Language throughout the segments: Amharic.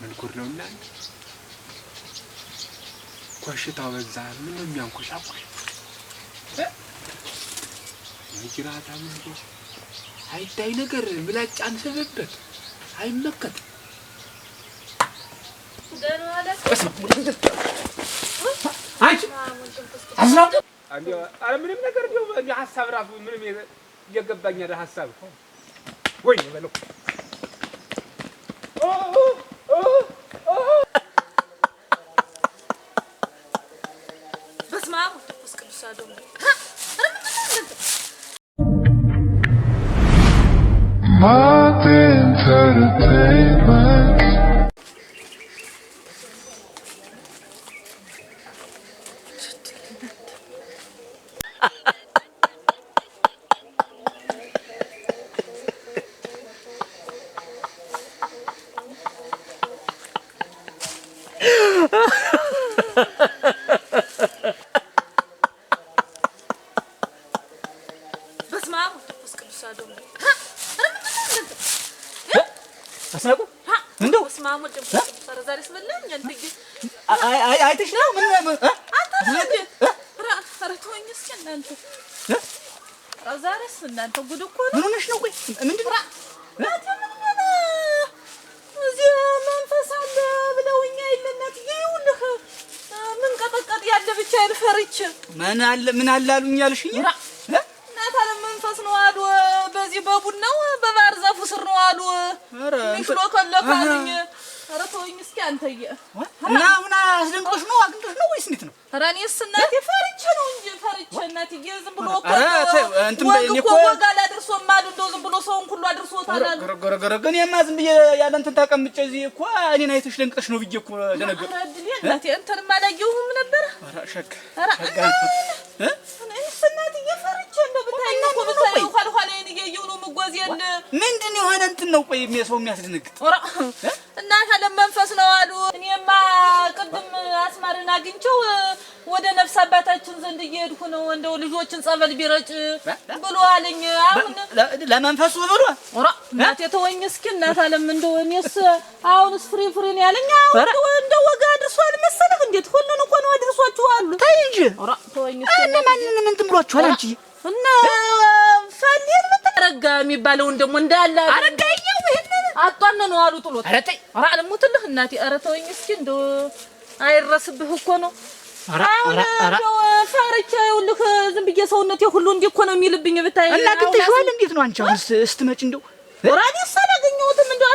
ምን ጉድ ነውና ኮሽታው በዛ ምን ነው የሚያንኮሻኮሽ ይጅራታ ምንድን ነው አይታይ ነገር ምላጭ አንስብበት አይመከት ደናለ አንቺ አስራው አንዴ አረ ምንም ነገር ነው ሐሳብ ራሱ ምንም እየገባኝ አይደል ሐሳብ ወይ በለው አስናቁ እንደው ስማሙ ደምሰ ዛሬ ስበላኝ አንተ አይተሽ ነው ምን አረቶኝ እስኪ እናንተ ዛሬስ እናንተ ጉድ እኮ ነው ምን ሆነሽ ነው ቆይ ምንድን ነው እዚህ መንፈስ አለ ብለውኝ አይለናት ይኸውልህ ምን ቀጠቀጥ ያለ ብቻ ይፈርች ምን አለ አሉኝ ያልሽኝ እናት አለ መንፈስ ነው አሉ በዚህ በቡናው በባህር ዛፉ ስር ነው አሉ ምሽሎ ከለካልኝ ኧረ ተወኝ እስኪ አንተዬ እና ምን አስደንቆሽ ነው አግኝቶሽ ነው ወይስ እንዴት ነው ኧረ እኔስ እናቴ ፈርቼ ነው እንጂ ፈርቼ እናትዬ ዝም ብሎ እኮ እንትን በእኔ እኮ ወጋ ላድርሶም አሉ እንደው ዝም ብሎ ሰውን ሁሉ አድርሶታል አሉ ገረገረ እኔማ ዝም ብዬ ያለ እንትን ተቀምጬ እዚህ እኮ እኔን አይተሽ ደንቅተሽ ነው ብዬ እኮ ደነገጥኩ ኧረ ድል እናቴ እንተንም አላየሁም ነበር ኧረ ሸጋ እኔስ እናትዬ ፈርቼ እንደው ብታይ እኮ ብታይ ኋላዬን እያየሁ ነው የምጓዝ ያለ ምንድን የሆነ እንትን ነው ቆይ ሰው የሚያስደነግጥ እናት አለ መንፈስ ነው አሉ እኔማ ቅድም አስማርን አግኝቼው ወደ ነፍስ አባታችን ዘንድ እየሄድኩ ነው እንደው ልጆችን ጸበል ቢረጭ ብሎ አለኝ አሁን ለመንፈሱ ብሎ እናቴ ተወኝ እስኪ እናት አለም እንደው እኔስ አሁንስ ፍሪ ነው ያለኝ አሁን እንደው ወጋ አድርሷል መሰለህ እንዴት ሁሉን እኮ ነው አድርሷችኋል ተይ እንጂ ተወኝ እስኪ እና ማንንም እንትን ብሏችኋል አንቺ እና ፋሊል ምትረጋ የሚባለውን ደግሞ እንዳለ አረጋኛው ይሄንን አጣነ ነው አሉ ጥሎት ኧረ ተይ ኧረ አልሞትልህ እናቴ ኧረ ተወኝ እስኪ እንደው አይረስብህ እኮ ነው ኧረ ፈርቼ ይኸውልህ ዝም ብዬ ሰውነቴ ሁሉ እንዲህ እኮ ነው የሚልብኝ ብታይ እና ግጥሽዋል እንዴት ነው አንቺ አሁን ስትመጪ እንደው ራዲዮ ሳላገኘሁትም እንደው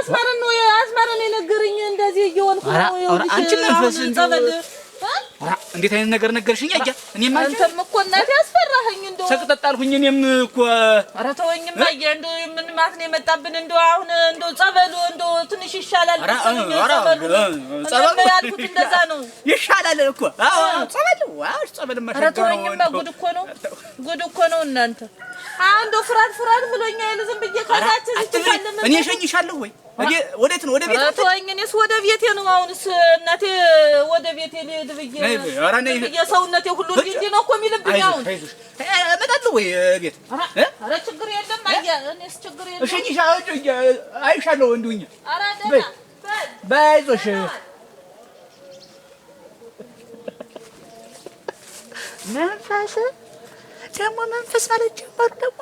አስማረን የነገረኝ እንደዚህ እየሆንኩ ነው ይኸውልሽ አንቺ መንፈስ እንደው እንዴት አይነት ነገር ነገርሽኝ አያ እኔማ አንተም እኮ እናቴ አስፈራኸኝ እንደው ሰቅጠጣልሁኝ እኔም እኮ ኧረ ተወኝማ አያ እንደው ምን ማት ነው የመጣብን እንደው አሁን እንደው ጸበሉ እንደው ትንሽ ይሻላል ጸበሉ ያልኩት እንደዛ ነው ይሻላል እኮ አዎ ጸበል ኧረ ተወኝማ ጉድ እኮ ነው እናንተ አንዱ ፍራድ ብሎኛል ዝም ብዬ ከታች ዝትካለም እኔ እሸኝሻለሁ ወይ ወዴት ነው ወደ ቤት ተወኝ እኔስ ወደ ቤቴ ነው አሁንስ እናቴ ወደ ቤቴ ልሄድ ብዬ ኧረ ነይ የሰውነቴ ሁሉ እንዲህ ነው እኮ የሚልብኝ አሁን እመጣለሁ ወይ ቤት ኧረ ችግር የለም አያ እኔስ ችግር የለም እሸኝሻለሁ አይሻለሁ እንዱኝ ኧረ ደህና በይዞሽ መንፈስ ማለት ጀመሩ ደግሞ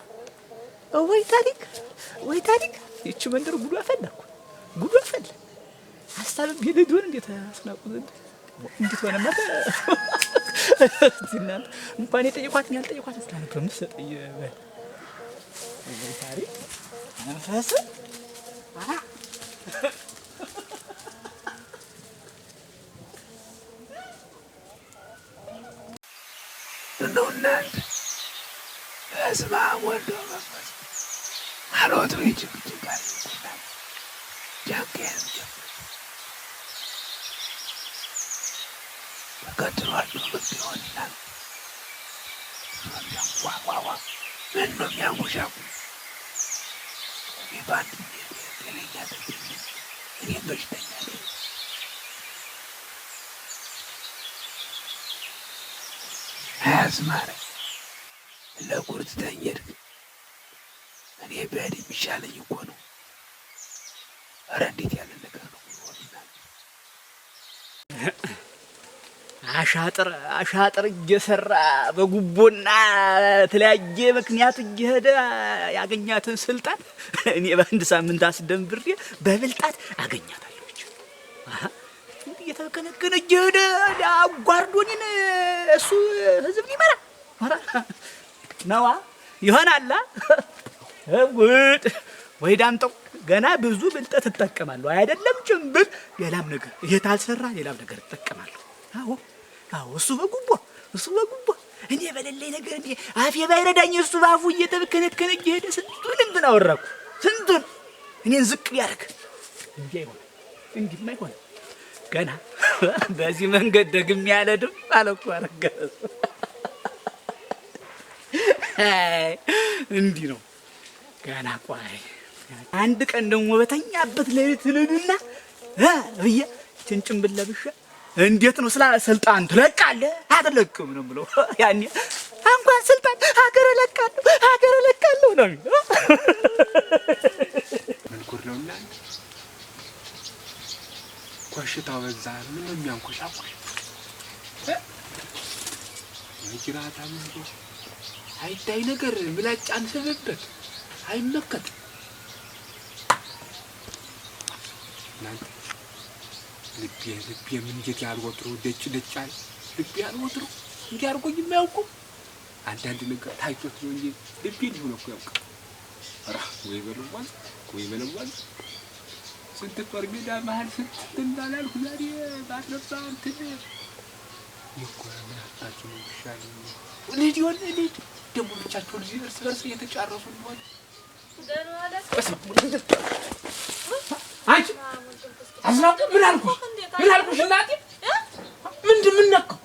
ወይ ታሪክ ይቺ መንደር ጉዱ አፈላ ሀሳብ ቢልዱን እንዴት አስናቁ ዘንድ እንዴት ሆነ ማለት እናንተ እንኳን የጠየኳትን ያልጠየኳት አስተላልፈ መስጠኝ ወይ ታሪክ መንፈስ እንደውናት በስመ አብ ወወልድ ወመንፈስ አልወጡ ይጭቅጭቃል ጃንቄን ተከትሏል ምን ይሆናል ዋዋዋ ምን ነው የሚያንጉሻጉ ይባንድ ጤነኛ ተገኘ እኔም በሽተኛ ነኝ አያስማረ ለቁርጥ ተኝርክ እኔ በሄድ የሚሻለኝ እኮ ነው ኧረ እንዴት ያለ ነገር ነው አሻጥር እየሰራ በጉቦና ተለያየ ምክንያት እየሄደ ያገኛትን ስልጣን እኔ በአንድ ሳምንት አስደንብሬ በብልጣት አገኛታለሁ። አሃ እየተከነከነ እየሄደ አጓርዶኝን እሱ ህዝብ ሊመራ ነዋ ይሆናላ። ጉድ ወይ ዳምጠው ገና ብዙ ብልጠት እጠቀማለሁ። አይደለም ጭምብል ሌላም ነገር ይሄ ታልሰራ ሌላም ነገር እጠቀማለሁ። አዎ እሱ በጉቦ እኔ በሌለኝ ነገር እንዴ አፌ ባይረዳኝ እሱ ባፉ እየተከነከነ እየሄደ ስንቱን እንትን አወራኩ። ስንቱን እኔን ዝቅ ያደርግ እንዲህማ አይሆንም። ገና በዚህ መንገድ ደግሜ ያለድም አለኩ አረጋሱ እንዲህ ነው። ገና ቆይ አንድ ቀን ደግሞ በተኛበት ሌሊት ልልና ብዬ ጭንጭንብል ለብሼ እንዴት ነው ስልጣን ትለቃለህ አትለቅም ነው ብሎ ያኔ እንኳን ስልጣን ሀገር እለቃለሁ ነው የሚለው። ምን ጉድ ነው እና ኮሽታው በዛ ምን ነው የሚያንኮሻኮሽ ይጅራታ ምን አይታይ ነገር ምላጭ አንስብበት አይመከት እናንተ ልቤ ምን እንዴት ያልወጥሩ ደጭ ልቤ ያልወጥሩ እንዴ አርጎኝ የማያውቁ አንዳንድ ነገር ታይቶት ነው እንጂ ልቤ ሊሆን እኮ ያውቃ። አራ ወይ በለዋል ስንት ጦር ሜዳ መሃል ስንት እንዳላልኩ ዛሬ ባትረሳ እንትን ይቆራ ምን አጣችሁ ነው ይሻል ልጅ ደግሞ ብቻቸው ልጅ እርስ በርስ እየተጫረሱ ነው። አንቺ አስናቀ ምን አልኩሽ እናቴ ምን ነካው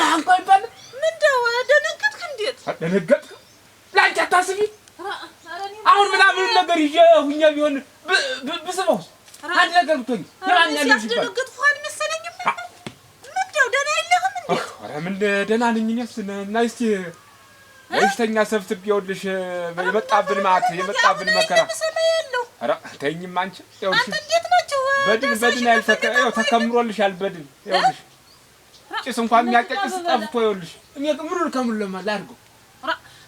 አንተ ይባል ምንድነው ደነገጥክ? እንዴት ደነገጥክ? ላንቺ አታስቢ። አሁን ምናምን ነገር ይዤ ሁኛ ቢሆን ብስበው አንድ ነገር ብትሆኝ ለማን ያለሽ ይባል ደነገጥኩ አልመሰለኝም። ምንድነው ደህና የለህም እንዴ? ኧረ ምን ደህና ነኝ እኔስ እና እስቲ እሽተኛ ሰፍትብ ይኸውልሽ የመጣብን ማት የመጣብን መከራ ኧረ ተይኝም አንቺ ይኸውልሽ እንዴት ናቸው በድን ያልተከው ተከምሮልሻል በድን ይኸውልሽ ጭስ እንኳን የሚያቀጭስ ጠፍቶ ይኸውልሽ እኔ ምኑን ከምን ለማላርገው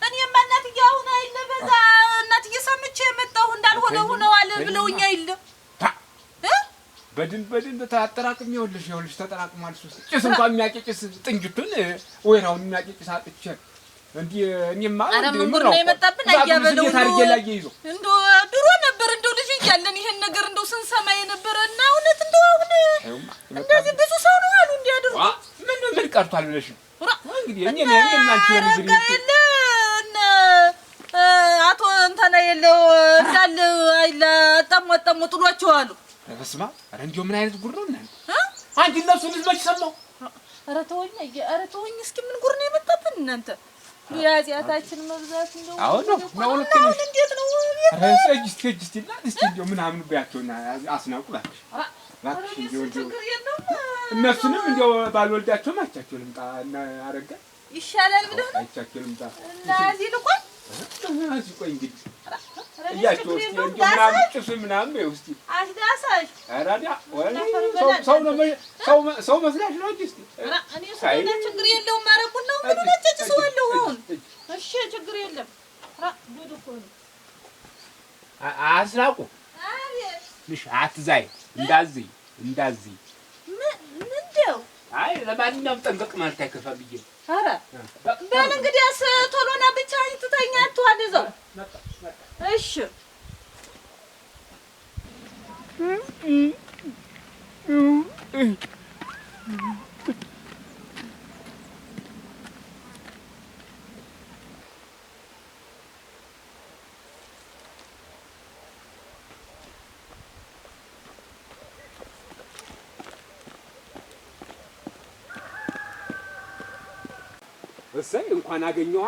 እኔማ እናትዬ አሁን አይደለ በዛ እናትዬ ሰምቼ የመጣሁ እንዳልሆነ ሆነዋል ብለውኛ አይደለ በድን ተጠራቅም ይኸውልሽ ተጠራቅሟል ሱስ ጭስ እንኳን የሚያቀጭስ ጥንጅቱን ወይራውን የሚያቀጭስ አጥቼ እንዴ እኔማ ምን ነው የመጣብን አያበለው እንዶ ድሮ ነበር እንዶ ልጅ እያለን ይሄን ነገር እንዶ ስንሰማ የነበረ እና እውነት እንዶ አሁን እንደዚህ ብዙ ሰው ነው አሉ እንዲያደርጉ ምን ቀርቷል ብለሽ እንግዲህ እኔ እናንቺ እንግዲህ አቶ እንተና የለው እንዳለ አይላ ጠሞጠሙ ጥሏቸው አሉ። በስማ አረ እንዴ ምን አይነት ጉድ ነው እናንተ አንቺ እነሱ ልጅ ሰማው። አረ ተወኝ እስኪ ምን ጉድ ነው የመጣብን እናንተ ያዚያታችን መብዛት እንደው አሁን ነው እንዴት ነው አረ እስኪ እንደው ምናምን በያቸውና አስናቁላችሁ እባክሽ እንደው እነሱንም እንደው ባልወልዳቸው ማቻቸው ልምጣ እና አረጋ ይሻላል ብለህ ነው አይቻቸው ልምጣ እና እዚህ ልቆይ እዚህ ቆይ እንግዲህ እያቸው እስኪ እንደው ምናምን ጭስ ምናምን በይው እስኪ አስዳሳሽ አራዳ ወይ ሰው መስላሽ ነው እንጂ እስኪ እኔ ሰውና ችግር የለውም ማረቁን ነው ምን ነጭጭሰዋለሁ አሁን እሺ ችግር የለም ዱዱ እኮ ነው አስናቁ አቤት ልሽ አትዛይ እንዳዚህ ምንድነው አይ ለማንኛውም ጠንቀቅ ማለት አይከፋ ብዬ ኧረ በል እንግዲያስ ቶሎና ብቻ ትተኛ አትዋል እዛው እሺ እሰይ እንኳን አገኘሁ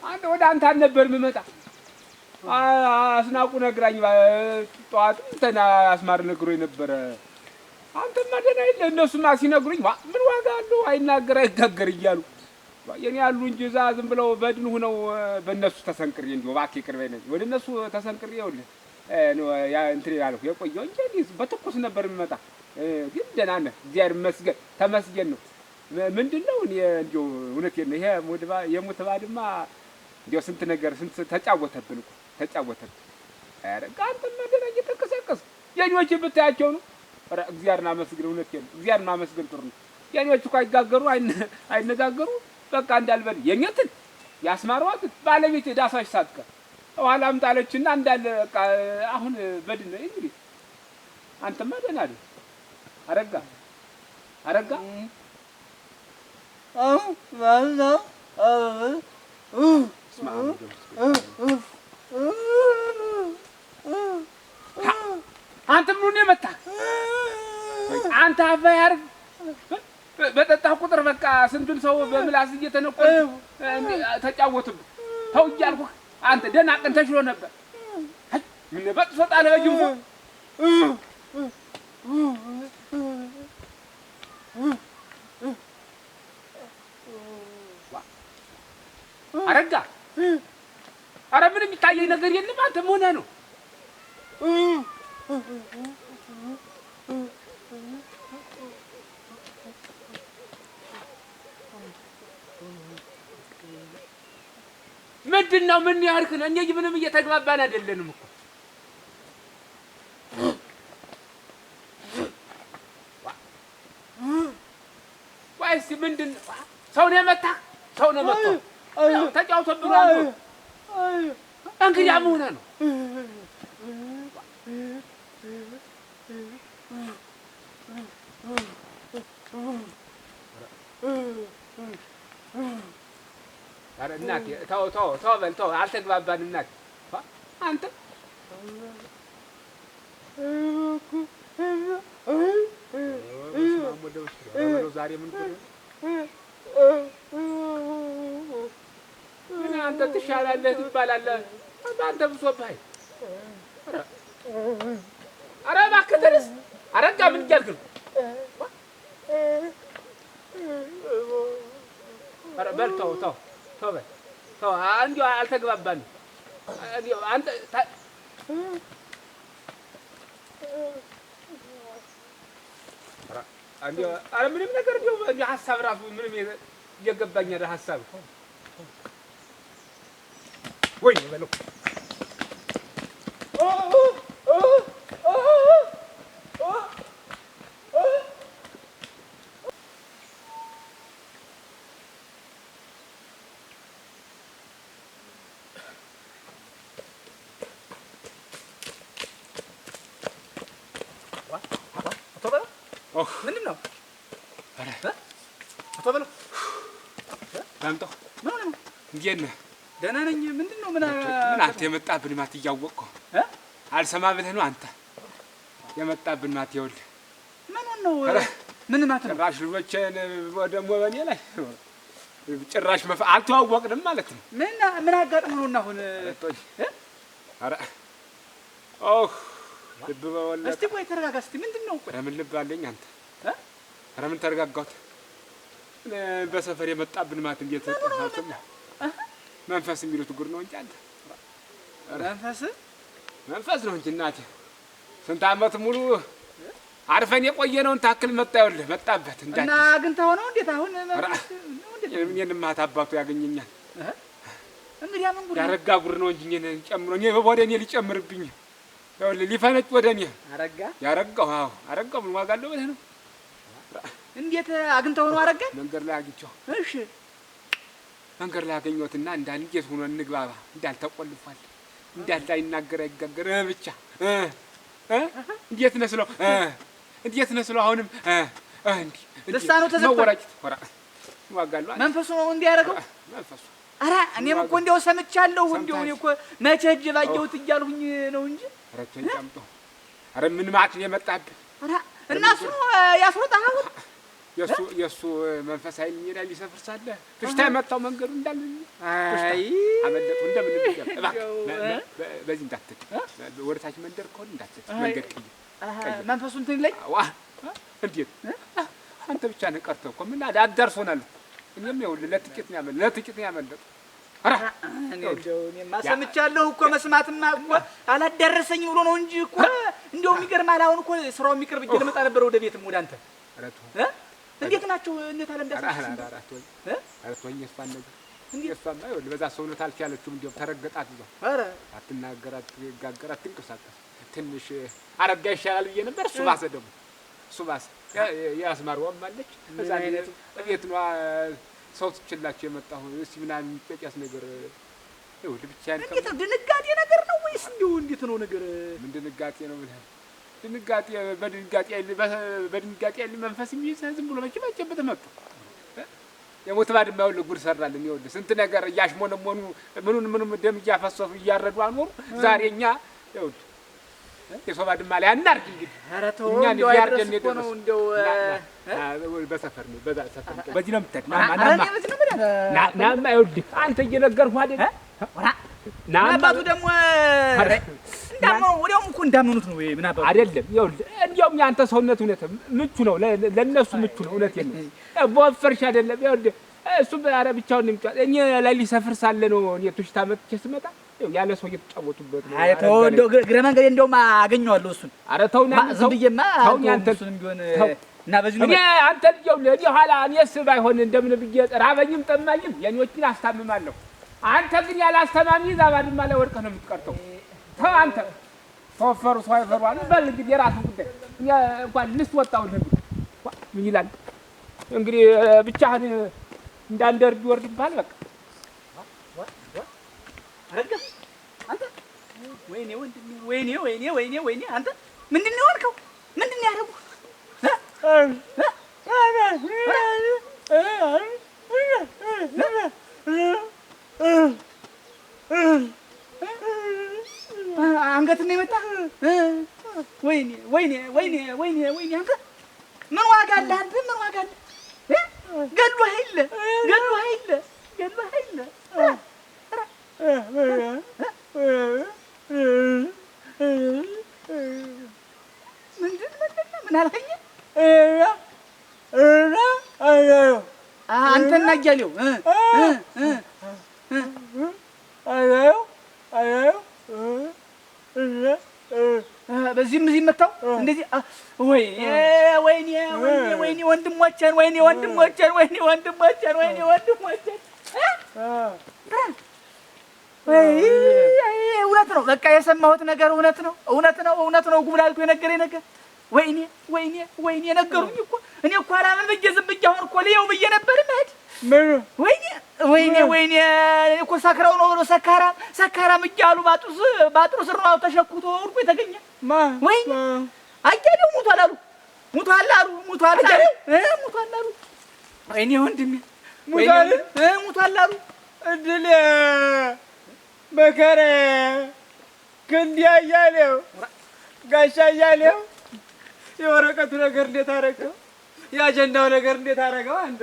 አንተ ወደ አንተ አልነበር የምመጣ አስናቁ ነግራኝ ጠዋት እንትና አስማር ነግሮኝ ነበረ። አንተማ ደህና የለ እነሱማ ሲነግሩኝ ምን ዋጋ አለው አይናገር አይጋገር እያሉ የኔ ያሉ እንጂ እዛ ዝም ብለው በድን ሆነው በእነሱ ተሰንቅሬ እንደው እባክህ ይቅር በለኝ ወደ እነሱ ተሰንቅሬ ይኸውልህ ነው ያ እንትን ያልኩ የቆየው እንጂ በትኩስ ነበር የሚመጣ። ግን ደህና ነህ እግዚአብሔር ይመስገን ተመስገን ነው። ምንድነው እኔ እንደው እውነቴን ነው ይሄ የሙት ባድማ እንደው ስንት ነገር ስንት ተጫወተብን እኮ ተጫወተብን። ኧረ አንተማ ደህና እየተንቀሳቀስ የኔዎች ብታያቸው ነው። ኧረ እግዚአብሔርን አመስግን እውነቴን ነው እግዚአብሔርን ማመስገን ጥሩ ነው። የኔዎች እኮ አይጋገሩ አይነጋገሩ በቃ እንዳልበል የኔትን ያስማሯት ባለቤት ዳሳሽ ሳትቀ ኋላም ጣለችና እንዳለ በቃ አሁን በድን እንግዲህ አንተማ ደህና አይደል አረጋ አንተ ምን የመጣ አንተ አባይ አርግ በጠጣህ ቁጥር በቃ ስንቱን ሰው በምላስ እየተነቆለ ተጫወቱብህ። ተው እያልኩህ አንተ ደህና ቀን ተሽሎ ነበር። ምን በጥሶ ጣለ በጅንፎ አረጋ ኧረ ምንም የሚታየኝ ነገር የለም። አንተ ምን ሆነህ ነው? ምንድነው? ምን ያርክ ነው? እኛ ምንም እየተግባባን አይደለንም እኮ ወይስ ምንድነው? ሰው ነው የመታ ሰው ነው መጥቶ ተጫውቶብናል። እንግዲህ ምን ሆነህ ነው? ኧረ እናቴ ተው በል ተው፣ አልተግባባንም እናቴ። አንተ ዛሬ ምን አንተ ትሻላለህ ትባላለህ። አንተ ብሶብህ ኧረ እባክህ ተነስ። አረጋ ምን እያልክ ነው? ኧረ በል ተው በል ተው። እንዲሁ አልተግባባንም። አንተ ኧረ ምንም ነገር እንዲሁ ሀሳብ እራሱ ምንም እየገባኝ አይደል ሀሳብ ወይ በለው ምንድን ነው? አቶ በለው ዳምጠው ምን ሆነህ ነው? እንዴት ነህ? ደህና ነኝ። ምንድን ነው? ምን አንተ የመጣብን ማት እያወቅኸው አልሰማ ብለህ ነው አንተ የመጣብን ማት። ይኸውልህ ምኑን ነው? ምን ማት ነው? ጭራሽ ልጆቼን ደግሞ በእኔ ላይ ጭራሽ አልተዋወቅንም ማለት ነው። ምን አጋጥሞ ነው አሁን? ኧረ ልብ በወለቀ። እስቲ ቆይ ተረጋጋ። እስቲ ምንድን ነው? ኧረ ምን ልብ አለኝ አንተ። ኧረ ምን ተረጋጋሁት። በሰፈር የመጣብን ማት እንዴት ተጣጣም መንፈስ የሚሉት ጉድ ነው እንጂ አንተ መንፈስ ነው እንጂ እናቴ ስንት ዓመት ሙሉ አርፈን የቆየነውን ታክል መጣ። ይኸውልህ መጣበት እንዳት እና አግኝተኸው ነው እንዴት? አሁን እኔንም ማታ አባቱ ያገኘኛል። እንግዲህ ምን ጉድ ያረጋ ጉድ ነው እንጂ እኔን ጨምሮ እኔ ወደ እኔ ሊጨምርብኝ ይኸውልህ ሊፈነጭ ወደ እኔ ያረጋው። አዎ አረጋው። ምን ዋጋ አለው ብለህ ነው? እንዴት አግኝተኸው ነው? አረጋ መንገድ ላይ አግኝቼው። እሺ መንገድ ላይ አገኘሁትና እንዴት ሆኖ እንግባባ እንዳልተቆልፏል እንዳላይናገር አይጋገር ብቻ እንዴት ነስለው አሁንም እንዴ ልሳኑ ተዘፈረች ወራ ዋጋሉ መንፈሱ ነው እንዲያረጋው መንፈሱ። ኧረ እኔም እኮ እንደው ሰምቻለሁ። እንደው እኔ እኮ መቼ ሂጅ ባየሁት እያልሁኝ ነው እንጂ ረተን ጫምጦ ኧረ ምን ማት ነው የመጣብህ? ኧረ እና እሱ ያስሮጣህ አሁን የእሱ መንፈስ ኃይል ሜዳ ሊሰፍር ሳለ ትሽታ የመታው መንገዱ እንዳለ አይ አመለጡ። እንደምን በዚህ እንዳትል ወደ ታች መንደር ከሆነ እንዳትል መንገድ ቀይር። መንፈሱ እንትን ላይ እንዴት አንተ ብቻ ነህ ቀርተህ እኮ ምን አዳርሶናል። እኔም ይኸውልህ ለጥቂት ነው ያመለጠው። እኔማ ሰምቻለሁ እኮ መስማትማ እኮ አላዳረሰኝ ብሎ ነው እንጂ እኮ እንደው የሚገርምህ አሁን እኮ ስራው የሚቀርብ እጄ ልመጣ ነበር ወደ ቤትም ወደ አንተ እንዴት ናቸው? እንዴት አለ እንዳሰ አረቶኝ እሷን ነገር እሷማ ይኸውልህ በዛ ሰውነት አልቻለችም። እንደው ተረገጣት ይዟል። ኧረ አትናገራት፣ ትጋገራት፣ ትንቀሳቀስ ትንሽ አረጋ ይሻላል ብዬ ነበር። እሱ ባሰ ደግሞ እሱ ባሰ። ያስማርዋም አለች እዛ ቤት ነው ሰው ትችላችሁ የመጣሁ እስቲ ምናምን የሚጠቂያስ ነገር ይኸውልህ ብቻዬን እንዴት ድንጋጤ ነገር ነው ወይስ እንደው እንዴት ነው ነገር? ምን ድንጋጤ ነው ብለህ ድንጋጤ በድንጋጤ ያለ መንፈስ የሚይዝህ ዝም ብሎ መቼም አይጨበጥም። መጡ የሞት ባድማ ይኸውልህ ጉድ ሰራልን። ይኸውልህ ስንት ነገር እያሽሞነሞኑ ምኑን ደም እያፈሰሱ እያረዱ አኖሩ። ዛሬ እኛ ይኸውልህ የሰው ባድማ ላይ አናርግ እንግዲህ። ኧረ ተው እንደው ያርደን ነው እንደው በሰፈር ነው በዛ ሰፈር ነው በዚህ ነው የምትሄድ። ናማ ይኸውልህ አንተ እየነገርኩህ አይደል? አባቱ ደግሞ እንዳመው ወዲያውም እኮ እንዳመኑት ነው ምን አባቱ አይደለም። ይኸውልህ እንዲያውም ያንተ ሰውነት እውነት ምቹ ነው፣ ለነሱ ምቹ ነው። እውነቴን ነው በወፈርሽ አይደለም። ይኸውልህ እሱ ኧረ ብቻውን ነው የሚጫወት። እኔ ላይ ሊሰፍር ሳለ ነው እኔ ቱሽታ መጥቼ ስመጣ ያለ ሰው እየተጫወቱበት ነው። አይ ተው እንደው ግረ መንገድ እንደውም አገኘዋለሁ እሱን። ኧረ ተው ና ዝም ብዬማ ተው እሱንም ቢሆን እና በዚህ ነው እኔ አንተ ልጅው እኔ ኋላ እኔስ ባይሆን እንደምን ብዬ ራበኝም ጠማኝም የኔዎችን አስታምማለሁ። አንተ ግን ያለ አስተማሚ እዛ ባድማ ላይ ወድቀህ ነው የምትቀርተው። ተው አንተ ተወፈሩ ሰው አይፈሩ አለ። በል እንግዲህ የራስህ ጉዳይ። እኔ እንኳን ልስ ወጣው ምን ይላል እንግዲህ ብቻህን እንዳንደርድ ወርድ ይባል በቃ አረጋ አንተ ወይኔ ወንድሜ ወይኔ አንተ ምንድን ነው ያልከው? ምንድን ነው ያደረጉህ? አንገት ነው የመጣ ወይኔ አንተ ምን ዋጋ አለ? አንተ ምን ዋጋ አለ? ገድሎህ አይደለ ምን አልከኝ? አንተና እያሌው በዚህም እዚህ መጣው እንደዚህ ወይኔ ወንድሞቼን እውነት ነው። በቃ የሰማሁት ነገር እውነት ነው። ጉብላልኩ የነገረኝ ነገር ወይኔ ነገሩኝ እኮ እኔ እኮ አላምን ብዬ ዝም ብዬ አሁን እኮ ልየው ብዬ ነበር መሄድ ወይኔ እኮ ሰክረው ነው ብሎ ሰካራም እያሉ ባጥሩ ስር ነው ተሸኩቶ ወርቁ የተገኘ ወይኔ አያሌው ሙቷል አሉ ወይኔ ወንድሜ ሙቷል አሉ እድል በከረ ክንድ አያሌው ጋሻ አያሌው የወረቀቱ ነገር እንዴት አደረገው? የአጀንዳው ነገር እንዴት አደረገው? አንተ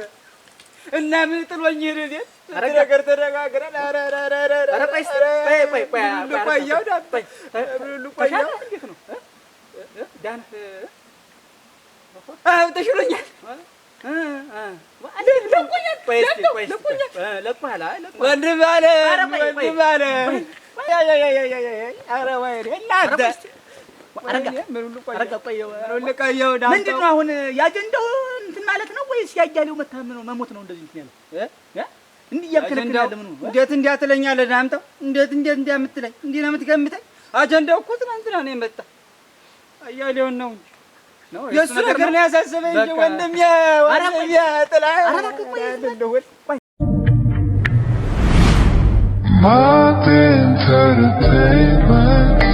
እና ምን ጥሎኝ ሄደ? እንዴት ነገር ተደጋግረን ተሽሎኛል። ወንድም አለ ምንድን ነው አሁን የአጀንዳው እንትን ማለት ነው ወይስ ያያሌው መሞት ነው? እንደዚህ እንትን ያለው እንዲህ እያልከለከለ ያለ ምኑ እንዴት እንዲያ ትለኛለህ? ዳምጠው እንዴት እንዲያ የምትለኝ እንዲህ ነው የምትገምተኝ? አጀንዳው እኮ ትናንትና ነው የመጣ አያሌውን ነው የእሱ ነገር ነው ያሳሰበኝ እንጂ ወንድም ጥላ Martin Entertainment